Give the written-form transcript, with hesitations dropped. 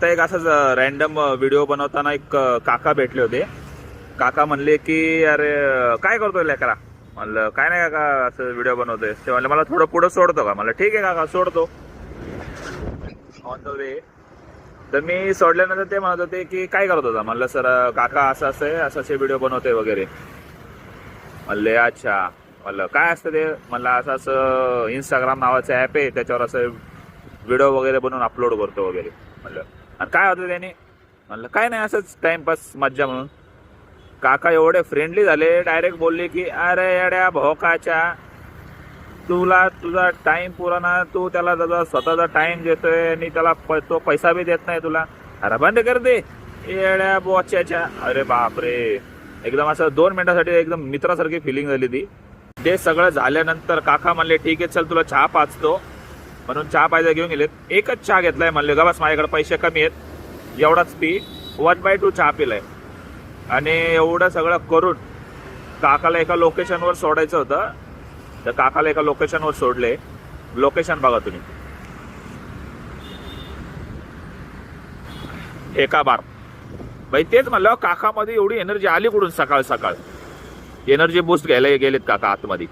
आता एक असंच रॅन्डम व्हिडिओ बनवताना एक काका भेटले होते. काका म्हणले की अरे काय करतोय लेकरा. म्हणलं काय नाही काका असं व्हिडिओ बनवतोय. ते म्हणलं मला थोडं पुढं सोडतो का. म्हणलं ठीक आहे काका सोडतो ऑन द वे. तर मी सोडल्यानंतर ते म्हणत होते की काय करत होता. म्हणलं सर काका असं असं आहे असं असे व्हिडिओ बनवते वगैरे. म्हणले अच्छा. म्हणलं काय असतं ते. म्हणलं असं असं इंस्टाग्राम नावाचं ॲप आहे त्याच्यावर असं व्हिडिओ वगैरे बनवून अपलोड करतो वगैरे. म्हणलं आणि काय होतं त्याने. म्हणलं काय नाही असंच टाइमपास मज्जा म्हणून. काका एवढे फ्रेंडली झाले डायरेक्ट बोलले की अरे येड्या भोकाच्या तुला तुझा टाइम पुराना तू त्याला त्याचा स्वतःचा टाइम देतोय आणि त्याला तो पैसा बी देत नाही तुला. अरे बंद कर दे येड्या बोच्याच्या. अरे बापरे एकदम असं 2 मिनिटासाठी एकदम मित्रासारखी फिलिंग झाली ती. ते सगळं झाल्यानंतर काका म्हणले ठीक आहे चल तुला चहा पाचतो म्हणून चहा पाहायला घेऊन गेलेत. एकच चहा घेतलाय. म्हणले गा बस माझ्याकडे पैसे कमी आहेत एवढाच पी. 1/2 चहा पिलाय. आणि एवढं सगळं करून काकाला एका लोकेशनवर सोडायचं होतं. तर काकाला एका लोकेशनवर सोडले. लोकेशन बघा तुम्ही एका बार. भाई तेच म्हणलं काकामध्ये एवढी एनर्जी आली कुठून सकाळ सकाळ. एनर्जी बूस्ट घ्यायला गेलेत काका आतमध्ये.